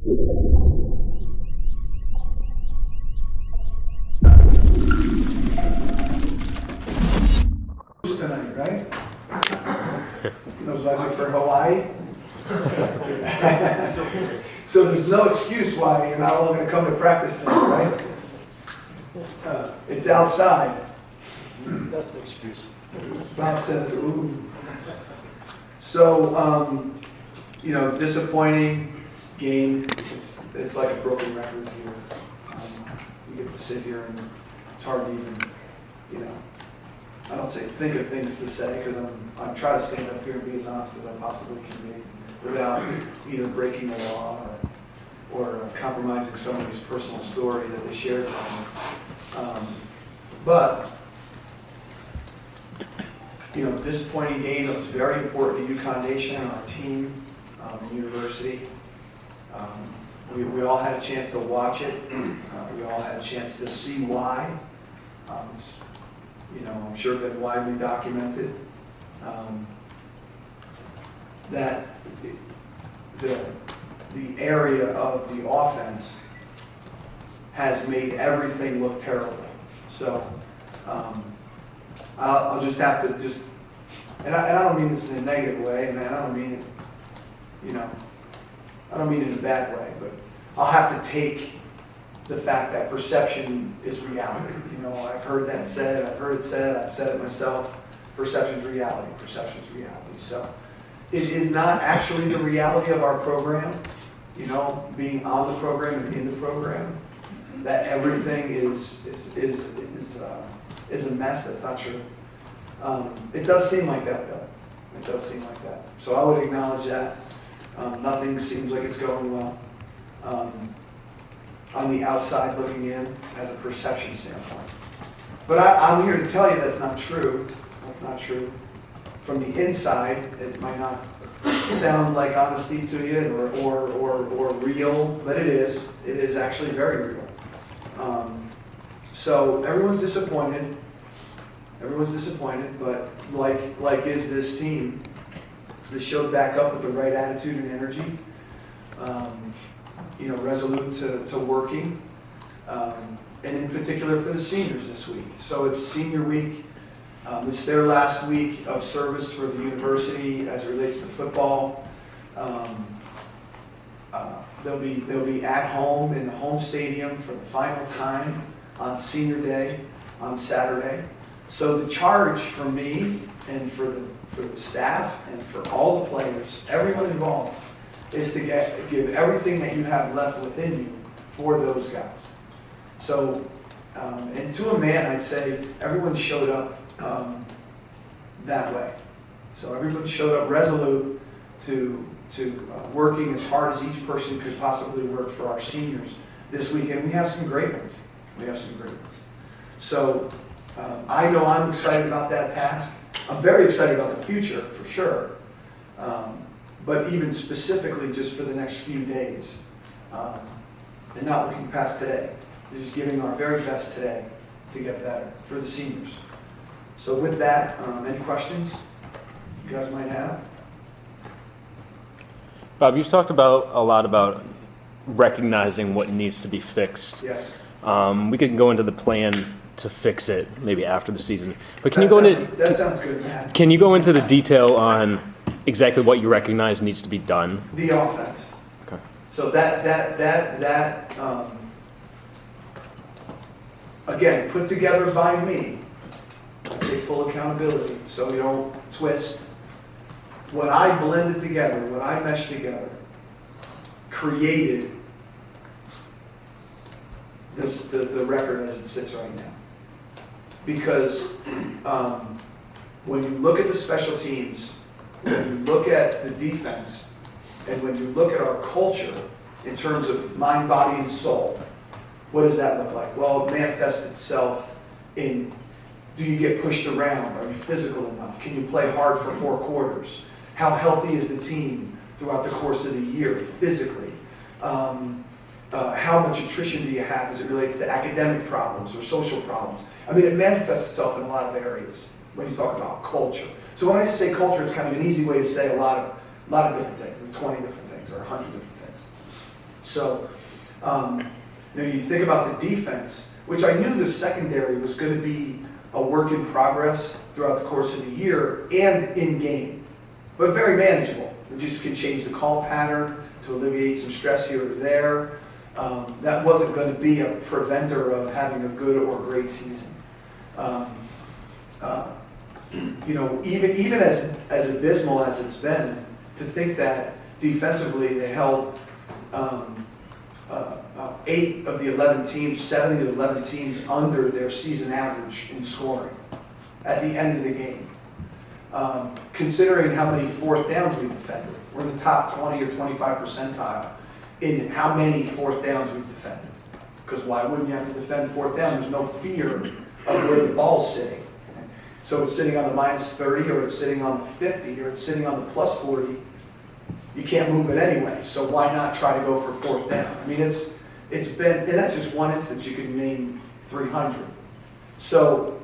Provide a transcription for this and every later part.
Tonight, right? No budget for Hawaii. So there's no excuse why you're not all going to come to practice tonight, right? It's outside. That's an excuse. Bob says, ooh. So, disappointing game. It's like a broken record here. You get to sit here and it's hard to even, I don't say think of things to say because I'm trying to stand up here and be as honest as I possibly can be without either breaking the law or compromising somebody's personal story that they shared with me. But disappointing game. It was very important to UConn Nation and our team and university. We all had a chance to watch it. We all had a chance to see why. I'm sure been widely documented that the area of the offense has made everything look terrible. So I'll just have to and I don't mean this in a negative way, and I don't mean it, I don't mean it in a bad way, but I'll have to take the fact that perception is reality. I've heard that said, I've heard it said, I've said it myself. Perception's reality, perception's reality. So it is not actually the reality of our program, being on the program and in the program, that everything is a mess. That's not true. It does seem like that, though. It does seem like that. So I would acknowledge that. Nothing seems like it's going well. On the outside looking in, as a perception standpoint. But I'm here to tell you that's not true. That's not true. From the inside, it might not sound like honesty to you or real, but it is. It is actually very real. So everyone's disappointed. Everyone's disappointed, but like is this team. They showed back up with the right attitude and energy. Resolute to working, and in particular for the seniors this week. So it's senior week. It's their last week of service for the university as it relates to football. They'll be at home in the home stadium for the final time on senior day on Saturday. So the charge for me and for the staff and for all the players, everyone involved, is to give everything that you have left within you for those guys. So, and to a man, I'd say everyone showed up that way. So everyone showed up resolute to working as hard as each person could possibly work for our seniors this week. And we have some great ones. So I know I'm excited about that task. I'm very excited about the future, for sure. But even specifically just for the next few days, and not looking past today. Just giving our very best today to get better for the seniors. So with that, any questions you guys might have? Bob, you've talked a lot about recognizing what needs to be fixed. Yes. We could go into the plan to fix it maybe after the season. But That sounds good, Matt. Can you go into the detail on exactly what you recognize needs to be done? The offense. Okay. So that again, put together by me. I take full accountability so we don't twist. What I blended together, what I meshed together, created the record as it sits right now. Because when you look at the special teams, when you look at the defense, and when you look at our culture in terms of mind, body, and soul, what does that look like? Well, it manifests itself in, do you get pushed around? Are you physical enough? Can you play hard for 4 quarters? How healthy is the team throughout the course of the year physically? How much attrition do you have as it relates to academic problems or social problems? I mean, it manifests itself in a lot of areas when you talk about culture. So when I just say culture, it's kind of an easy way to say a lot of different things, 20 different things, or 100 different things. So, you think about the defense, which I knew the secondary was going to be a work in progress throughout the course of the year and in game, but very manageable. We just can change the call pattern to alleviate some stress here or there. That wasn't going to be a preventer of having a good or great season. Even as abysmal as it's been, to think that defensively they held 8 of the 11 teams, 7 of the 11 teams under their season average in scoring at the end of the game. Considering how many fourth downs we defended. We're in the top 20 or 25 percentile in how many fourth downs we've defended. Because why wouldn't you have to defend fourth down? There's no fear of where the ball's sitting. So it's sitting on the -30, or it's sitting on the 50, or it's sitting on the +40. You can't move it anyway. So why not try to go for fourth down? I mean, it's been, and that's just one instance. You can name 300. So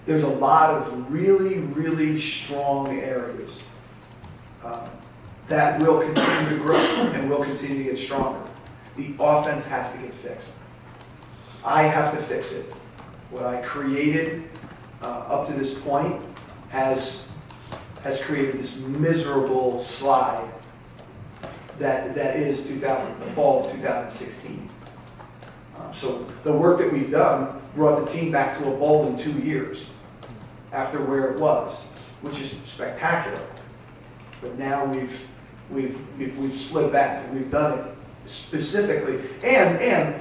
there's a lot of really, really strong areas that will continue to grow and will continue to get stronger. The offense has to get fixed. I have to fix it. What I created up to this point has created this miserable slide that is the fall of 2016. So the work that we've done brought the team back to a bowl in 2 years after where it was, which is spectacular. But now we've slid back, and we've done it specifically, and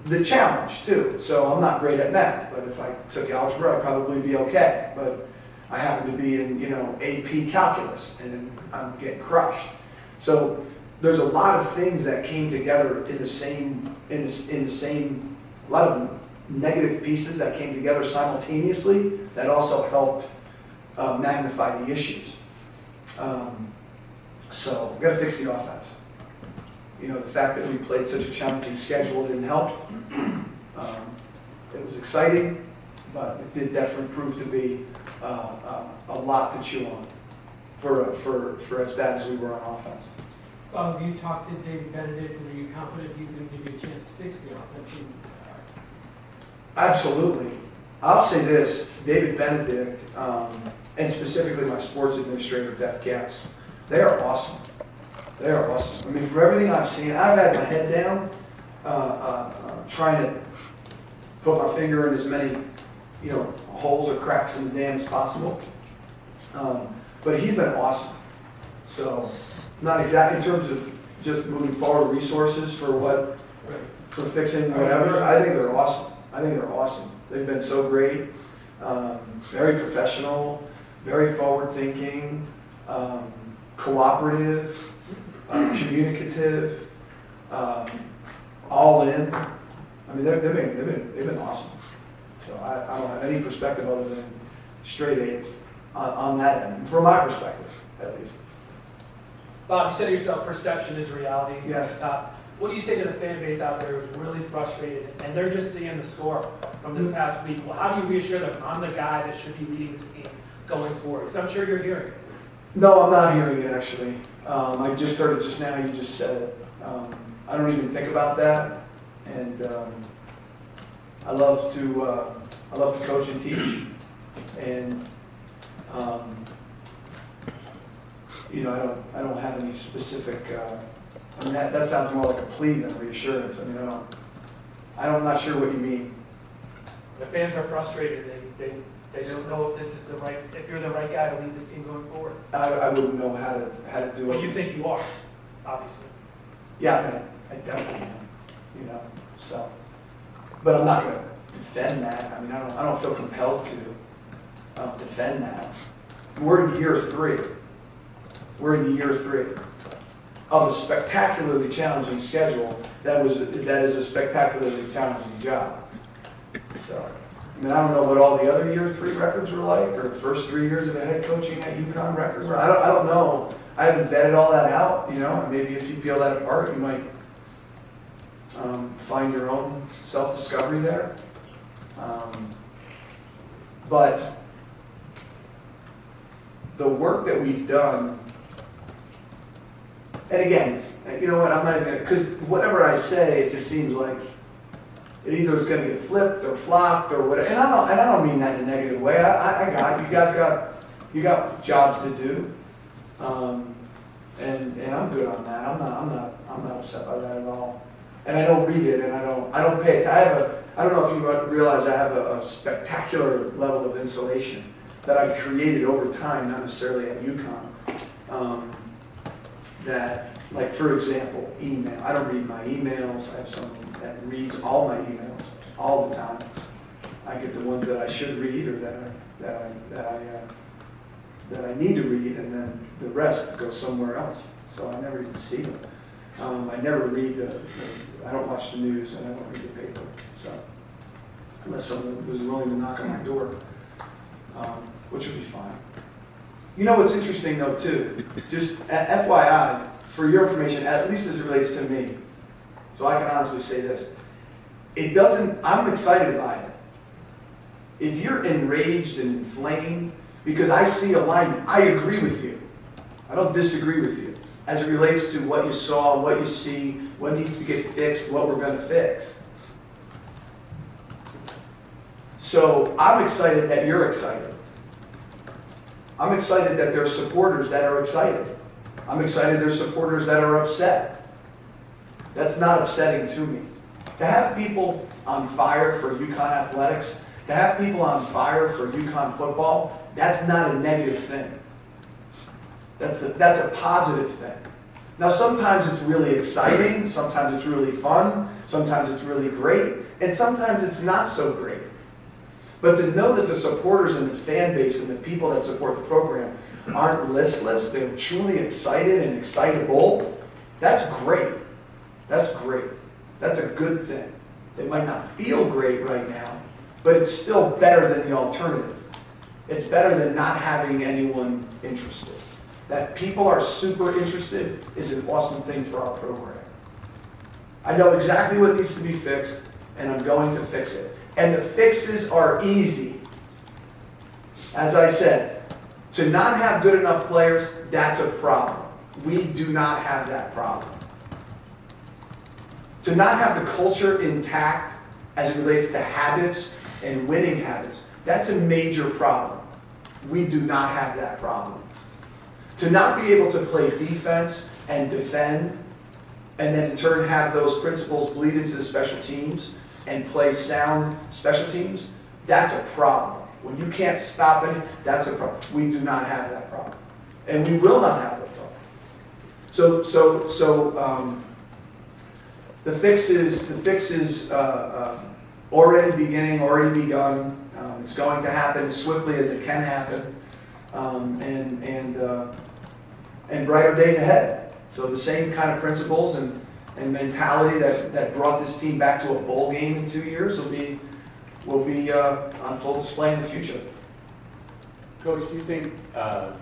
the challenge too. So I'm not great at math, but if I took algebra, I'd probably be okay. But I happen to be in AP calculus, and I'm getting crushed. So there's a lot of things that came together in the same a lot of negative pieces that came together simultaneously that also helped magnify the issues. So we've got to fix the offense. The fact that we played such a challenging schedule didn't help. It was exciting, but it did definitely prove to be a lot to chew on for as bad as we were on offense. Have you talked to David Benedict, and are you confident he's going to give you a chance to fix the offense? Absolutely. I'll say this, David Benedict, and specifically my sports administrator, Beth Gatz, they are awesome. They are awesome. I mean, from everything I've seen, I've had my head down, trying to put my finger in as many, holes or cracks in the dam as possible. But he's been awesome. So, not exactly in terms of just moving forward resources for fixing whatever. I think they're awesome. They've been so great, very professional, very forward-thinking, cooperative, communicative, all in. I mean, they've been awesome. So I don't have any perspective other than straight A's on that end, from my perspective, at least. Bob, you said yourself, perception is reality. Yes. What do you say to the fan base out there who's really frustrated, and they're just seeing the score from this past week? Well, how do you reassure them, I'm the guy that should be leading this team going forward? Because I'm sure you're hearing it. No, I'm not hearing it, actually. I just heard it just now. You just said it. I don't even think about that. And I love to coach and teach. And I don't have any specific. That sounds more like a plea than a reassurance. I mean, I'm not sure what you mean. The fans are frustrated. They don't know if this is if you're the right guy to lead this team going forward. I wouldn't know how to do it. But you think you are, obviously. Yeah, I definitely am. So, but I'm not going to defend that. I mean, I don't feel compelled to defend that. We're in year 3. We're in year 3 of a spectacularly challenging schedule. That is a spectacularly challenging job. So, I mean, I don't know what all the other year 3 records were like, or the first 3 years of a head coaching at UConn records were. I don't know. I haven't vetted all that out. And maybe if you peel that apart, you might find your own self-discovery there. But the work that we've done And again, you know what, I'm not even gonna, because whatever I say, it just seems like it either is gonna get flipped or flopped or whatever. And I don't mean that in a negative way. I got, you got jobs to do. And I'm good on that. I'm not upset by that at all. And I don't read it, and I don't pay it. I don't know if you realize I have a spectacular level of insulation that I created over time, not necessarily at UConn. That, like, for example, email. I don't read my emails. I have someone that reads all my emails all the time. I get the ones that I should read or that I need to read, and then the rest goes somewhere else. So I never even see them. I never read I don't watch the news, and I don't read the paper. So unless someone was willing to knock on my door, which would be fine. You know what's interesting though too, just FYI, for your information, at least as it relates to me, so I can honestly say this, I'm excited by it. If you're enraged and inflamed, because I see alignment, I agree with you. I don't disagree with you as it relates to what you saw, what you see, what needs to get fixed, what we're going to fix. So I'm excited that you're excited. I'm excited that there's supporters that are excited. I'm excited there's supporters that are upset. That's not upsetting to me. To have people on fire for UConn athletics, to have people on fire for UConn football, that's not a negative thing. That's a positive thing. Now sometimes it's really exciting, sometimes it's really fun, sometimes it's really great, and sometimes it's not so great. But to know that the supporters and the fan base and the people that support the program aren't listless, they're truly excited and excitable, that's great. That's great. That's a good thing. They might not feel great right now, but it's still better than the alternative. It's better than not having anyone interested. That people are super interested is an awesome thing for our program. I know exactly what needs to be fixed, and I'm going to fix it. And the fixes are easy. As I said, to not have good enough players, that's a problem. We do not have that problem. To not have the culture intact as it relates to habits and winning habits, that's a major problem. We do not have that problem. To not be able to play defense and defend, and then in turn have those principles bleed into the special teams and play sound special teams, that's a problem. When you can't stop it, that's a problem. We do not have that problem. And we will not have that problem. So the fix is already beginning, already begun. It's going to happen as swiftly as it can happen. And brighter days ahead. So the same kind of principles and mentality that brought this team back to a bowl game in 2 years will be on full display in the future. Coach, do you think the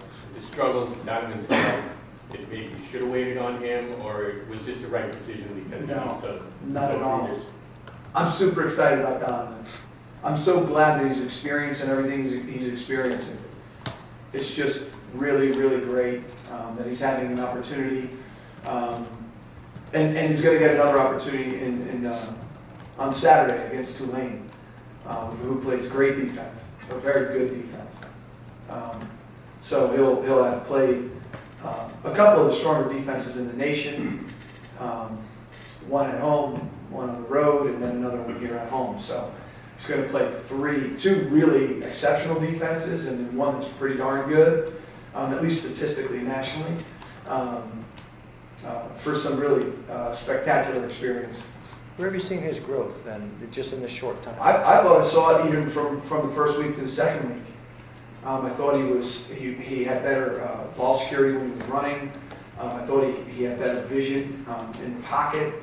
struggles not even started, that maybe you should have waited on him, or was this the right decision because he needs to not go at all. through this? I'm super excited about Donovan. I'm so glad that he's experiencing everything he's experiencing. It's just really, really great that he's having an opportunity. And he's going to get another opportunity on Saturday against Tulane, who plays great defense, a very good defense. So he'll have to play a couple of the stronger defenses in the nation, one at home, one on the road, and then another one here at home. So he's going to play two really exceptional defenses and then one that's pretty darn good, at least statistically nationally, for some really spectacular experience. Where have you seen his growth then, just in this short time? I thought I saw it even from the first week to the second week. I thought he had better ball security when he was running. I thought he had better vision in the pocket.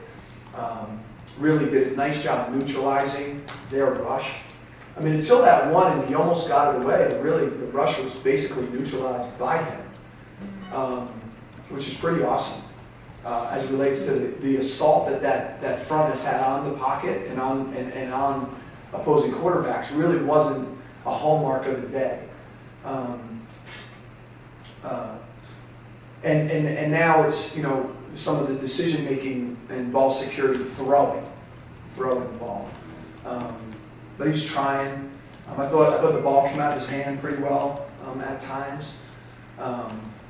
Really did a nice job neutralizing their rush. I mean, until that one, and he almost got it away, really the rush was basically neutralized by him, which is pretty awesome as it relates to the assault that front has had on the pocket and on opposing quarterbacks. Really wasn't a hallmark of the day. And now it's, some of the decision making and ball security throwing the ball. But he's trying. I thought the ball came out of his hand pretty well at times.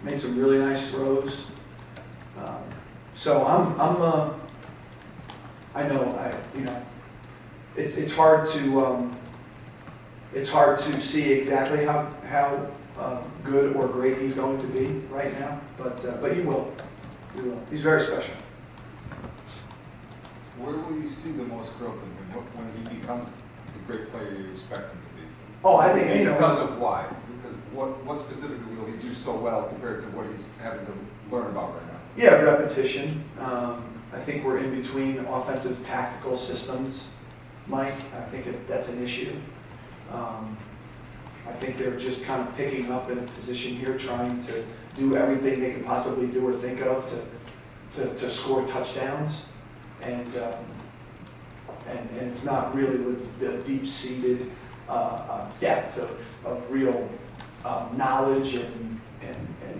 Made some really nice throws. So I know it's hard to see exactly how good or great he's going to be right now, but you will. He's very special. Where will you see the most growth in him when he becomes the great player you expect him to be? Oh, I think Because of why? Because what specifically will he do so well compared to what he's having to learn about right now? Yeah, repetition. I think we're in between offensive tactical systems, Mike. I think that's an issue. I think they're just kind of picking up in a position here, trying to do everything they can possibly do or think of to score touchdowns, and it's not really with the deep-seated depth of real knowledge and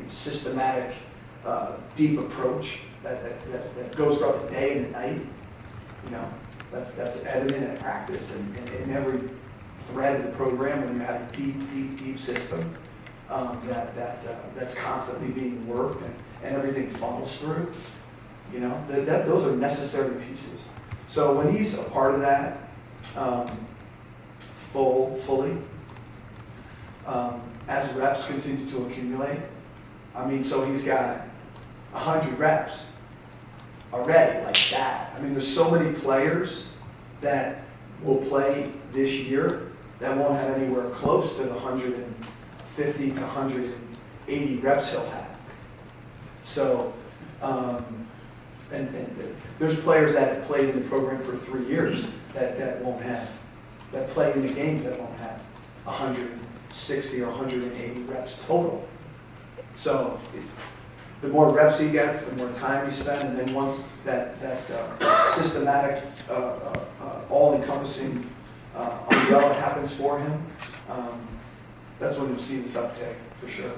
systematic deep approach that goes throughout the day and the night. That's evident at practice and in every thread of the program when you have a deep system that's constantly being worked and everything funnels through. Those are necessary pieces. So when he's a part of that fully, as reps continue to accumulate, so he's got 100 reps already like that. There's so many players that will play this year that won't have anywhere close to the 150 to 180 reps he'll have. So, and there's players that have played in the program for 3 years that won't have, that play in the games that won't have 160 or 180 reps total. So the more reps he gets, the more time he spends, and then once that systematic, all-encompassing umbrella happens for him, that's when you'll see this uptake for sure.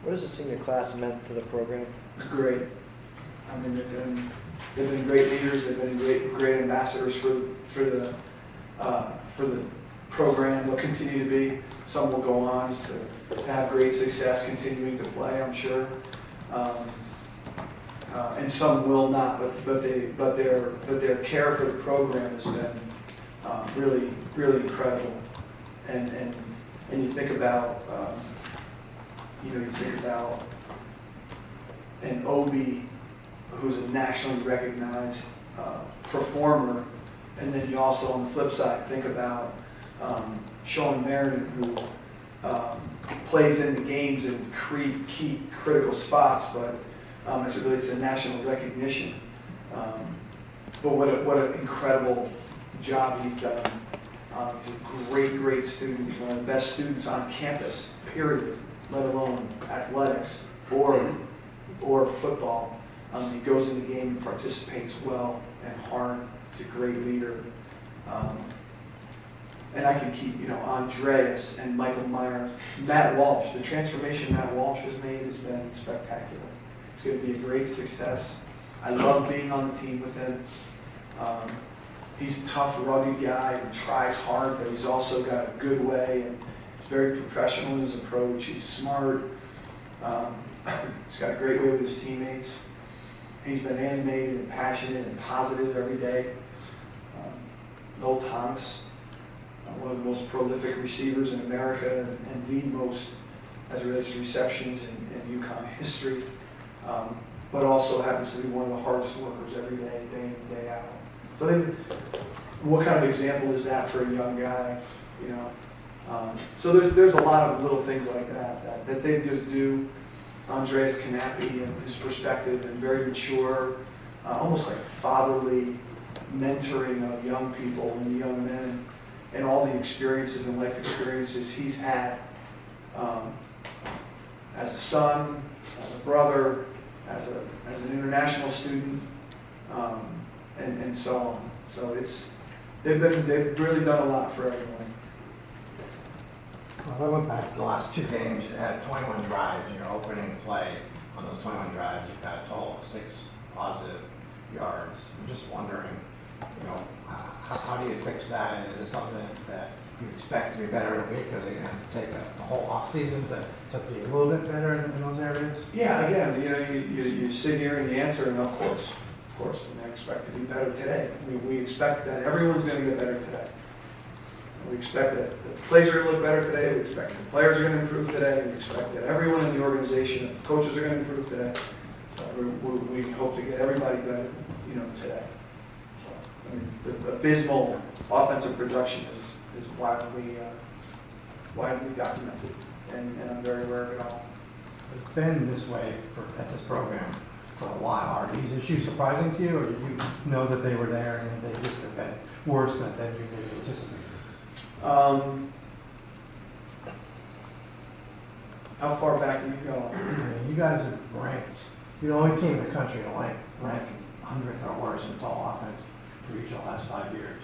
What has the senior class meant to the program? Great. They've been great leaders. They've been great ambassadors for the program. They'll continue to be. Some will go on to have great success continuing to play, I'm sure. And some will not, but their care for the program has been really incredible. And you think about an Obi who's a nationally recognized performer, and then you also on the flip side think about Sean Meriden, who plays in the games in key critical spots, but as it relates to national recognition. But what an incredible job he's done. He's a great student. He's one of the best students on campus, period, let alone athletics or football. He goes in the game and participates well and hard. He's a great leader. And I can keep, Andreas and Michael Myers, Matt Walsh. The transformation Matt Walsh has made has been spectacular. It's going to be a great success. I love being on the team with him. He's a tough, rugged guy who tries hard, but he's also got a good way, and he's very professional in his approach. He's smart. He's got a great way with his teammates. He's been animated and passionate and positive every day. Noel Thomas, one of the most prolific receivers in America and the most as it relates to receptions in UConn history, but also happens to be one of the hardest workers every day, day in and day out. So what kind of example is that for a young guy, So there's a lot of little things like that they just do. Andreas Knappe and his perspective and very mature, almost like fatherly mentoring of young people and young men, and all the experiences and life experiences he's had as a son, as a brother, as an international student, and so on. So they've really done a lot for everyone. Well, I went back the last 2 games, you had 21 drives in your opening play. On those 21 drives, you've got a total of 6 positive yards. I'm just wondering, how do you fix that? And is it something that you expect to be better in a week, or are they going to have to take a whole offseason to be a little bit better in those areas? Yeah, again, you sit here and you answer, and of course, and I expect to be better today. We expect that everyone's going to get better today. We expect that the plays are going to look better today. We expect that the players are going to improve today. We expect that everyone in the organization, the coaches are going to improve today. So we hope to get everybody better, today. So I mean, the abysmal offensive production is widely documented, and I'm very aware of it all. It's been this way at this program for a while. Are these issues surprising to you, or did you know that they were there and they just have been worse than you maybe anticipated? How far back are you going? I mean, you guys have ranked, you're the only team in the country to rank 100th or worse in total offense for each of the last 5 years.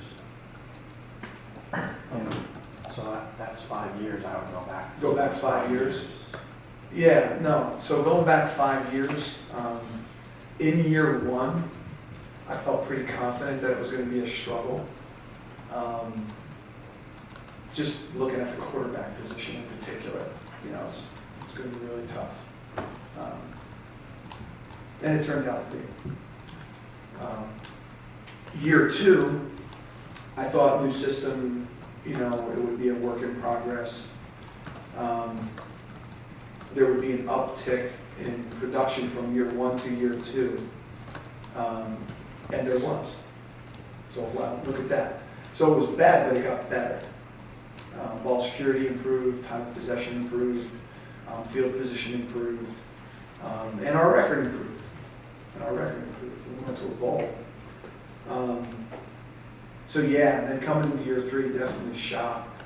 And so that's 5 years. I would go back. Go back 5 years? Yeah, no. So going back 5 years, in year 1, I felt pretty confident that it was going to be a struggle. Just looking at the quarterback position in particular, it's going to be really tough. And it turned out to be. Year 2, I thought new system, it would be a work in progress. There would be an uptick in production from year 1 to year 2. And there was. So, wow, look at that. So it was bad, but it got better. Ball security improved, time of possession improved, field position improved, and our record improved. We went to a bowl. So yeah, and then coming into year 3, definitely shocked,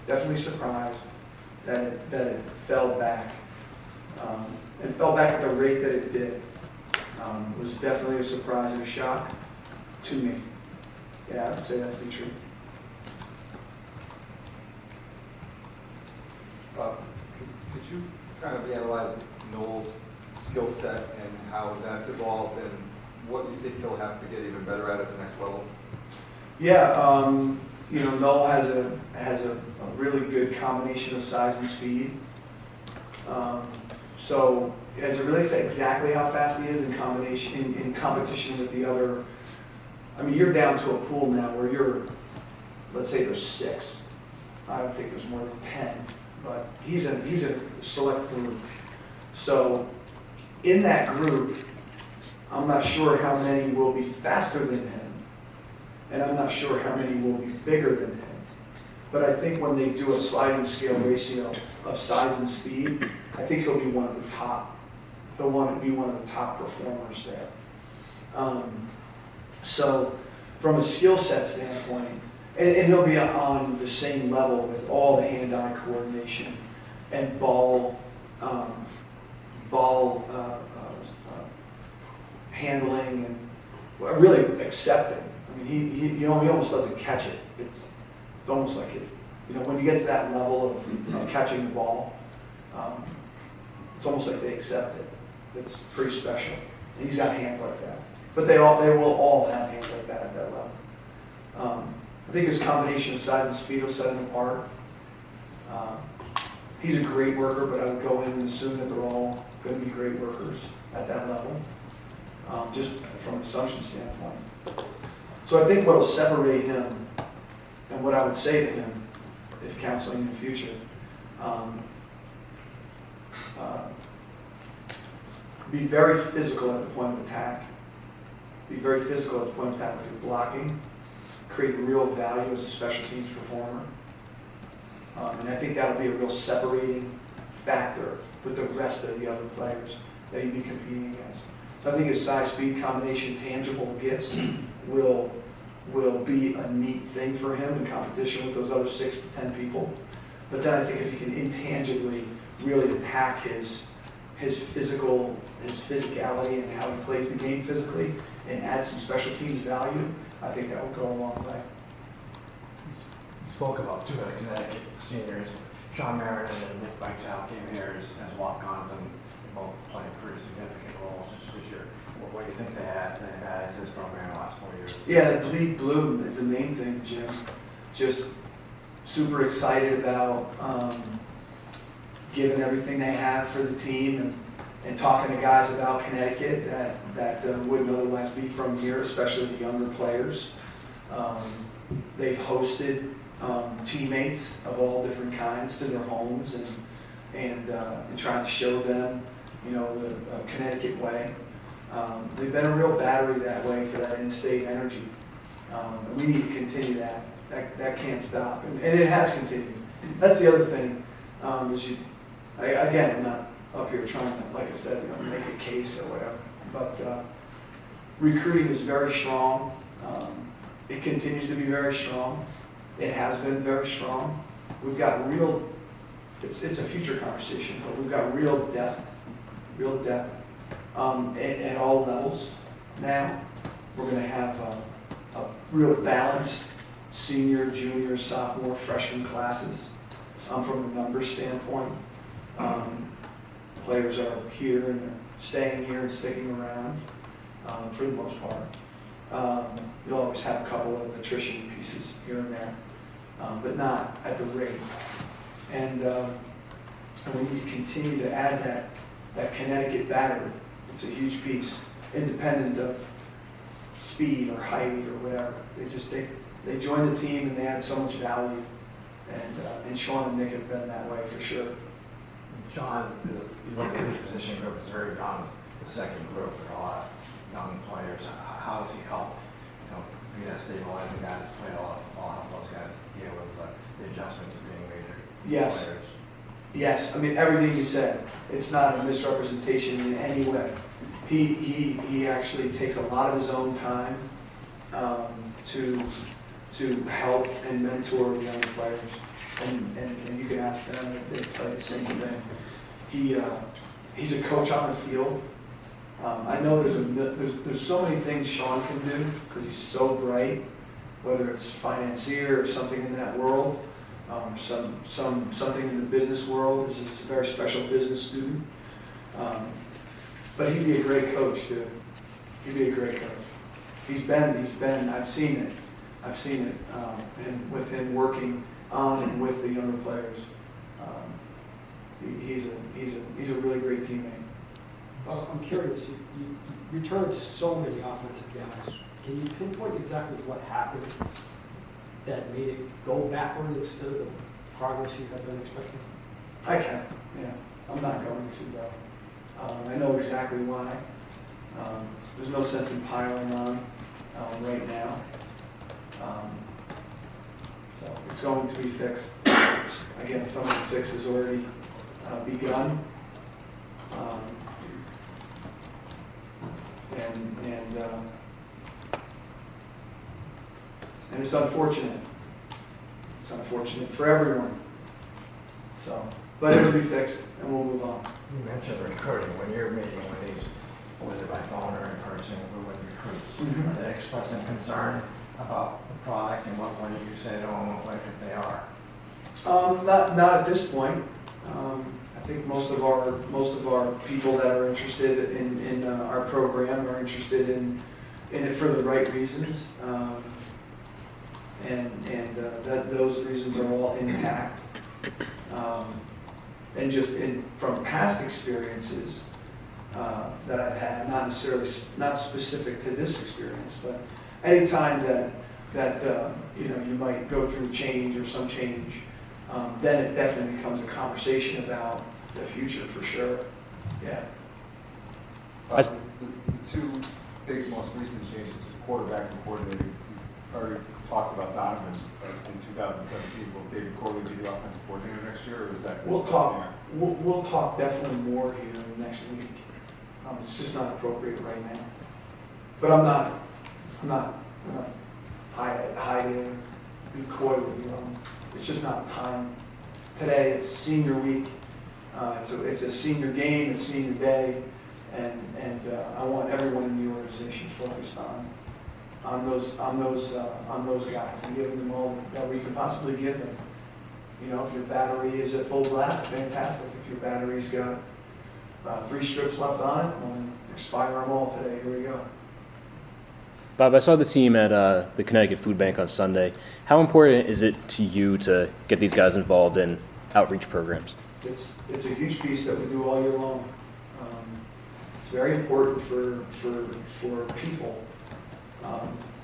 definitely surprised that it fell back, and fell back at the rate that it did. Was definitely a surprise and a shock to me. Yeah, I would say that to be true. Could you kind of analyze Noel's skill set and how that's evolved and what you think he'll have to get even better at the next level? Yeah, Noel has a really good combination of size and speed. So as it relates to exactly how fast he is in competition with the other, you're down to a pool now where let's say there's 6. I don't think there's more than 10, but he's a select group. So in that group, I'm not sure how many will be faster than him, and I'm not sure how many will be bigger than him. But I think when they do a sliding scale ratio of size and speed, I think he'll be one of the top. He'll want to be one of the top performers there. So from a skill set standpoint, and he'll be on the same level with all the hand-eye coordination and ball handling and really accepting. He almost doesn't catch it. It's almost like it. When you get to that level of catching the ball, it's almost like they accept it. It's pretty special. And he's got hands like that. But they will all have hands like that at that level. I think his combination of size and speed will set him apart. He's a great worker, but I would go in and assume that they're all going to be great workers at that level, just from an assumption standpoint. So I think what will separate him, and what I would say to him, if counseling in the future, be very physical at the point of attack. Be very physical at the point of attack with your blocking. Create real value as a special teams performer. And I think that'll be a real separating factor with the rest of the other players that you'd be competing against. So I think his size, speed combination, tangible gifts will be a neat thing for him in competition with those other 6 to 10 people. But then I think if he can intangibly really attack his physicality and how he plays the game physically and add some special teams value, I think that will go a long way. You spoke about 2 of the Connecticut seniors. Sean Merritt and Nick Vitale came here as walk-ons and both playing pretty significant roles. Just was your, what do you think they've had as this program the last 4 years? Yeah, bleed blue is the main thing, Jim. Just super excited about giving everything they have for the team and talking to guys about Connecticut that wouldn't otherwise be from here, especially the younger players. They've hosted teammates of all different kinds to their homes and trying to show them, you know, the Connecticut way. They've been a real battery that way for that in-state energy. And we need to continue that. That can't stop, and it has continued. That's the other thing. Again, I'm not up here trying to, like I said, you know, make a case or whatever. But recruiting is very strong. It continues to be very strong. It has been very strong. We've got real. It's a future conversation, but we've got real depth at all levels now. We're going to have a real balanced senior, junior, sophomore, freshman classes from a numbers standpoint. Players are here and they're staying here and sticking around for the most part. You'll always have a couple of attrition pieces here and there, but not at the rate. And we need to continue to add that Connecticut battery. It's a huge piece, independent of speed or height or whatever. They join the team and they add so much value. And Sean and Nick have been that way for sure. Sean, you look at his position group, it's very young, the second group, there are a lot of young players. How has he helped, you know, be that stabilizing guy that's played a lot of football, help those guys deal with the adjustments of being major players? Yes, I mean, everything you said, it's not a misrepresentation in any way. He actually takes a lot of his own time to help and mentor the young players. And you can ask them, they'll tell you the same thing. He's a coach on the field. I know there's so many things Sean can do because he's so bright, whether it's financier or something in that world, something in the business world. He's a very special business student. But he'd be a great coach too. He'd be a great coach. He's been. I've seen it, and with him working on and with the younger players. He's a really great teammate. I'm curious, you returned so many offensive guys. Can you pinpoint exactly what happened that made it go backward instead of the progress you had been expecting? I can, yeah. I'm not going to though. I know exactly why. There's no sense in piling on right now. So it's going to be fixed. Again, some of the fix has already begun. And it's unfortunate. It's unfortunate for everyone. So, but it'll be fixed, and we'll move on. You mentioned recruiting. When you're meeting with these, whether by phone or in person, with recruits, are they expressing concern about the product and what you say to them, what if they are? Not at this point. I think most of our people that are interested in our program are interested in it for the right reasons, and those reasons are all intact. And just from past experiences that I've had, not specific to this experience, but anytime that you might go through change or some change, then it definitely becomes a conversation about the future for sure. Yeah. I- The two big, most recent changes, quarterback and coordinator. You already talked about Donovan in 2017. Will David Corley be the offensive coordinator next year, or is that? We'll talk. We'll talk definitely more here next week. It's just not appropriate right now. But I'm not gonna hide it, be coy with you. It's just not time. Today it's senior week. It's a senior game, a senior day, and I want everyone in the organization focused on those guys and giving them all that we can possibly give them. You know, if your battery is at full blast, fantastic. If your battery's got 3 strips left on it, well, then expire them all today. Here we go. Bob, I saw the team at the Connecticut Food Bank on Sunday. How important is it to you to get these guys involved in outreach programs? It's a huge piece that we do all year long. It's very important for people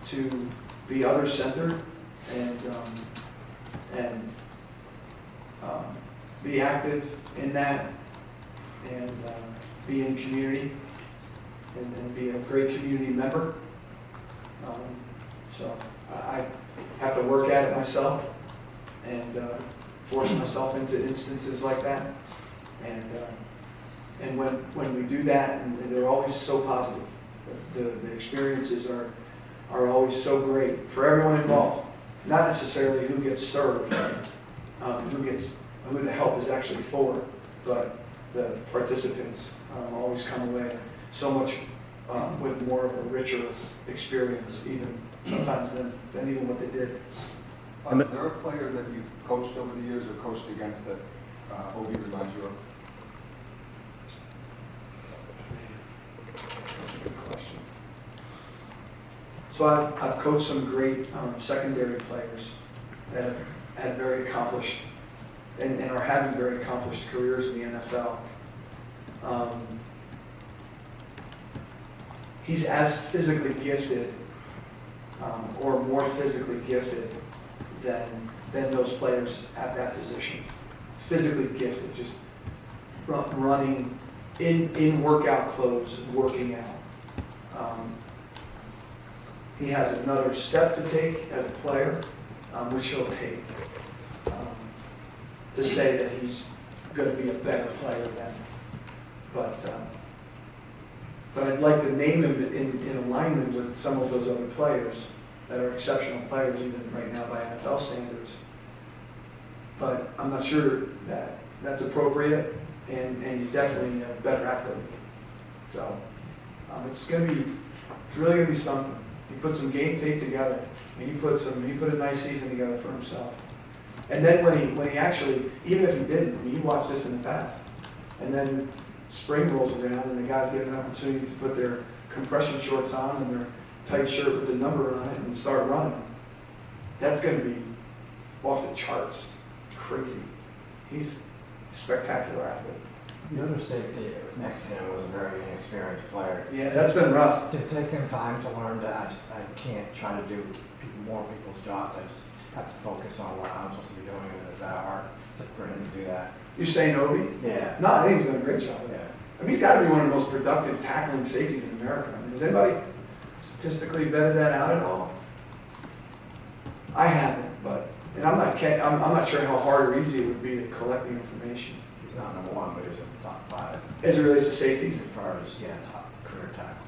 to be other-centered and be active in that and be in community and be a great community member. So I have to work at it myself and force myself into instances like that. And when we do that, and they're always so positive. The experiences are always so great for everyone involved. Not necessarily who gets served, who the help is actually for, but the participants always come away so much with more of a richer experience, even sometimes than even what they did. Is there a player that you've coached over the years or coached against that Obi reminds you of? That's a good question. So I've coached some great secondary players that have had very accomplished and are having very accomplished careers in the NFL. He's as physically gifted or more physically gifted than those players at that position. Physically gifted, just running in workout clothes, working out. He has another step to take as a player, which he'll take to say that he's going to be a better player than. But I'd like to name him in alignment with some of those other players that are exceptional players, even right now by NFL standards. But I'm not sure that that's appropriate, and he's definitely a better athlete. So it's really gonna be something. He put some game tape together. He put a nice season together for himself. And then when he actually, even if he didn't, I mean, you watch this in the past, and then spring rolls around and the guys get an opportunity to put their compression shorts on and their tight shirt with the number on it and start running. That's going to be off the charts, crazy. He's a spectacular athlete. The other safety next to him was a very inexperienced player. Yeah, that's been rough. To take him time to learn that I can't try to do more people's jobs. I just have to focus on what I'm supposed to be doing, and it's that hard for him to do that. You're saying Obi? Yeah. No, I think he's done a great job with that. I mean, he's got to be one of the most productive tackling safeties in America. I mean, has anybody statistically vetted that out at all? I haven't, and I'm not sure how hard or easy it would be to collect the information. He's not number one, but he's in the top 5. As it relates to safeties? As far as, top career tackle.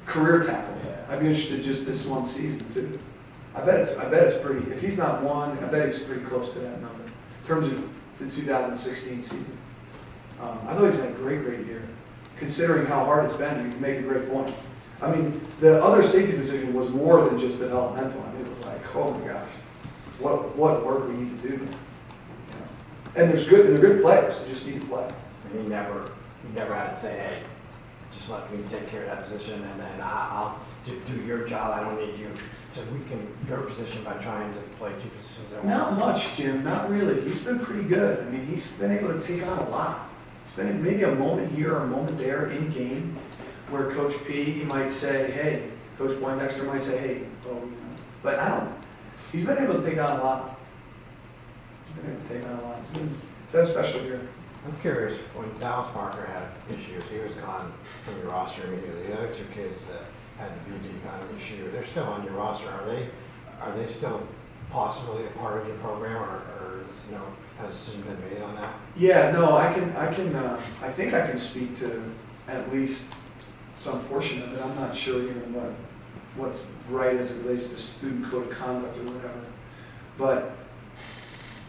Career tackles. Yeah. I'd be interested just this one season too. I bet it's pretty. If he's not one, I bet he's pretty close to that number in terms of the 2016 season. I thought he's had a great year, considering how hard it's been. You make a great point. I mean, the other safety position was more than just developmental. I mean, it was like, oh my gosh, what work we need to do there. You know? And they're good players. They just need to play. And he never had to say, hey, just let me take care of that position, and then I'll do your job. I don't need you to weaken your position by trying to play 2 positions at once. Not much, Jim. Not really. He's been pretty good. I mean, he's been able to take on a lot. It's been maybe a moment here or a moment there in game where Coach P might say, hey, Coach Poindexter might say, hey, but he's been able to take on a lot. He's had a special year. I'm curious, when Dallas Parker had issues, he was gone from your roster immediately. The other 2 kids that had the BD kind of issue, they're still on your roster. Are they still possibly a part of your program, or has a decision been made on that? Yeah, no, I think I can speak to at least some portion of it. I'm not sure even what's right as it relates to student code of conduct or whatever. But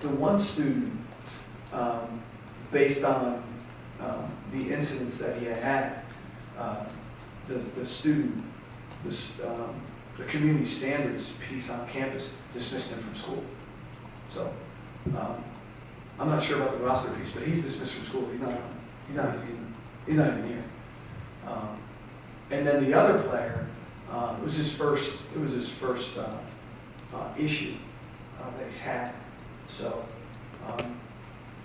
the one student, based on the incidents that he had, the community standards piece on campus dismissed him from school. So I'm not sure about the roster piece, but he's dismissed from school. He's not even here. And then the other player, it was his first issue that he's had. So,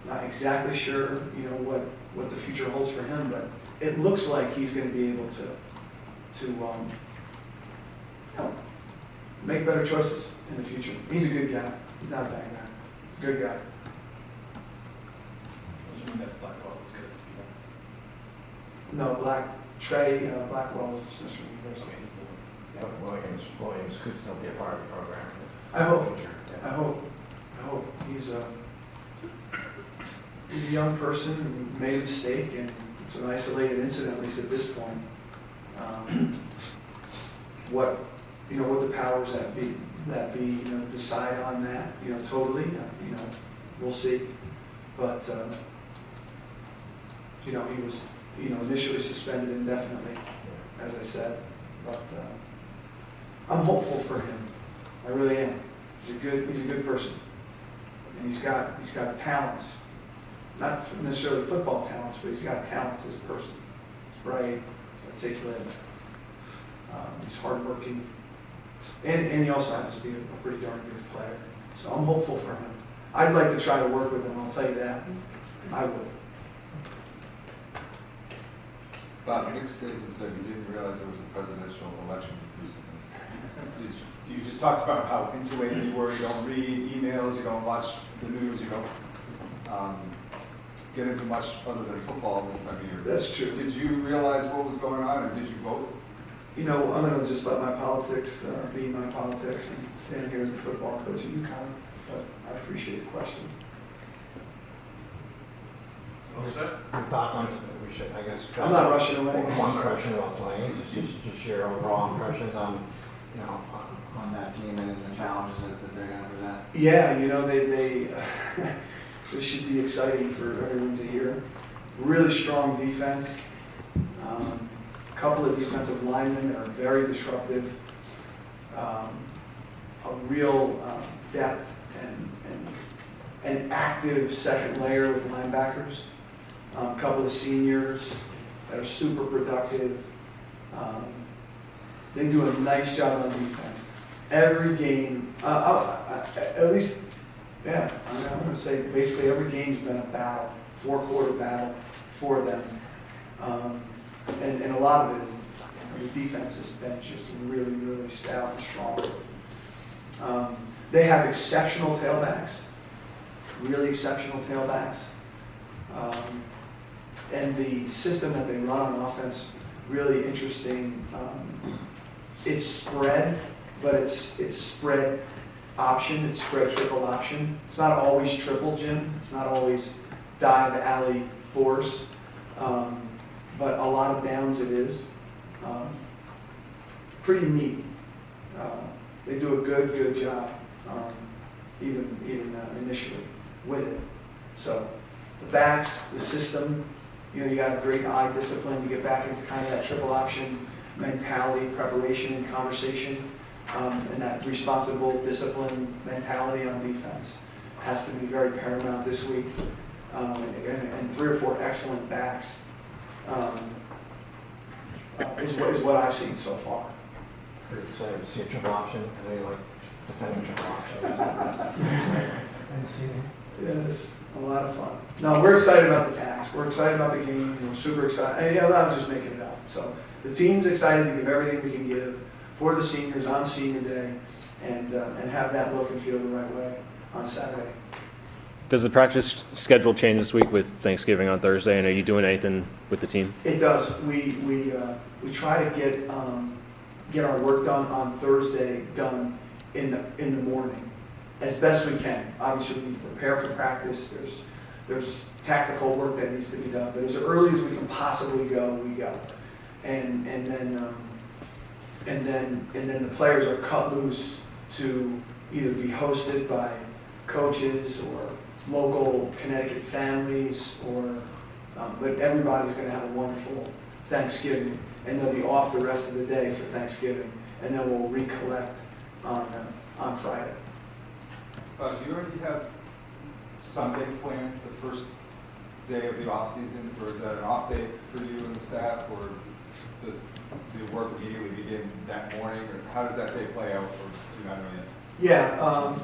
not exactly sure, what the future holds for him, but it looks like he's going to be able to make better choices in the future. He's a good guy. He's not a bad guy. He's a good guy. No, Trey Blackwell was dismissed from the university. But Williams could still be a part of the program. I hope. Future. I hope. He's a young person who made a mistake, and it's an isolated incident, at least at this point. What the powers that be decide on that, totally, we'll see. But he was, initially suspended indefinitely, as I said. But I'm hopeful for him. I really am. He's a good person, and he's got talents. Not necessarily football talents, but he's got talents as a person. He's bright, he's articulate, he's hardworking, and he also happens to be a pretty darn good player. So I'm hopeful for him. I'd like to try to work with him, I'll tell you that. I would. Bob, your next statement said you didn't realize there was a presidential election recently. You just talked about how insulated you were. You don't read emails, you don't watch the news, you don't get into much other than football this time of year. That's true. Did you realize what was going on, and did you vote? I'm going to just let my politics be my politics and stand here as the football coach at UConn. But I appreciate the question. Your thoughts on, we should, I guess. I'm not rushing away. One question about Tulane, just your overall impressions on, on that team and the challenges that they're going to present. Yeah, they this should be exciting for everyone to hear. Really strong defense. A couple of defensive linemen that are very disruptive. A real depth and an active second layer with linebackers. A couple of seniors that are super productive. They do a nice job on defense. Every game, at least, I'm going to say basically every game's been a battle, 4-quarter battle for them. And a lot of it is the defense has been just really, really stout and strong. They have exceptional tailbacks, really exceptional tailbacks. And the system that they run on offense, really interesting. It's spread, but it's spread option, it's spread triple option. It's not always triple, Jim. It's not always dive alley force. But a lot of downs it is. Pretty neat. They do a good job, even initially with it. So the backs, the system, you got a great eye discipline. You get back into kind of that triple option mentality, preparation, and conversation, and that responsible discipline mentality on defense has to be very paramount this week. And 3 or 4 excellent backs is what I've seen so far. Pretty excited to see a triple option. I know you like defending triple option. Yeah, it's a lot of fun. No, we're excited about the task. We're excited about the game. We're super excited. I'm just making it up. So the team's excited to give everything we can give for the seniors on senior day and have that look and feel the right way on Saturday. Does the practice schedule change this week with Thanksgiving on Thursday? And are you doing anything with the team? It does. We try to get our work done on Thursday done in the morning as best we can. Obviously, we need to prepare for practice. There's tactical work that needs to be done, but as early as we can possibly go, we go. And then the players are cut loose to either be hosted by coaches or local Connecticut families, but everybody's going to have a wonderful Thanksgiving, and they'll be off the rest of the day for Thanksgiving, and then we'll recollect on Friday. Do you already have Sunday plan, the first day of the off-season, or is that an off day for you and the staff, or does the work immediately begin that morning, or how does that day play out, or do you not know yet? Yeah,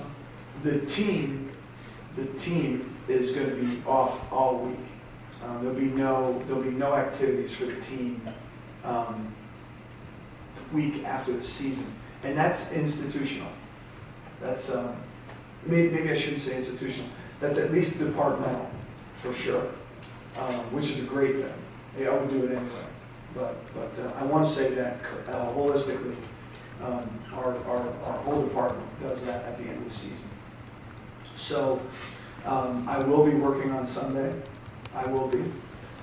the team is going to be off all week. There'll be no activities for the team the week after the season, and that's institutional. That's maybe I shouldn't say institutional. That's at least departmental, for sure, which is a great thing. Yeah, I would do it anyway, but I want to say that holistically, our whole department does that at the end of the season. So I will be working on Sunday. I will be.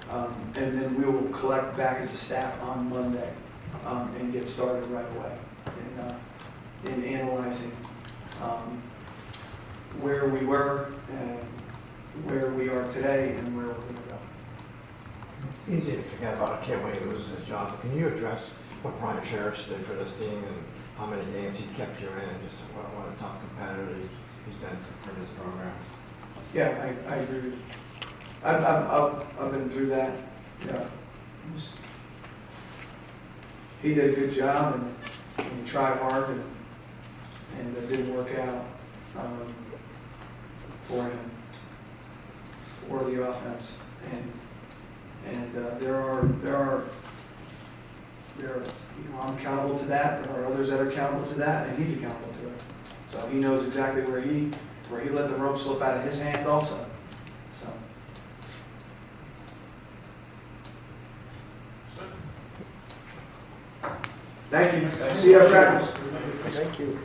And then we will collect back as a staff on Monday and get started right away in analyzing where we were and where we are today and where we're going to go. It's easy to forget about a kid when he loses his job. Can you address what Brian Cherish did for this team and how many games he kept you in, and just what a tough competitor he's been for this program? Yeah, I agree with you. I've been through that. Yeah, he did a good job, and he tried hard, and it didn't work out for him or the offense. And there are I'm accountable to that. There are others that are accountable to that, and he's accountable to it. So he knows exactly where he let the rope slip out of his hand also. So. Thank you. See you at practice. Thank you.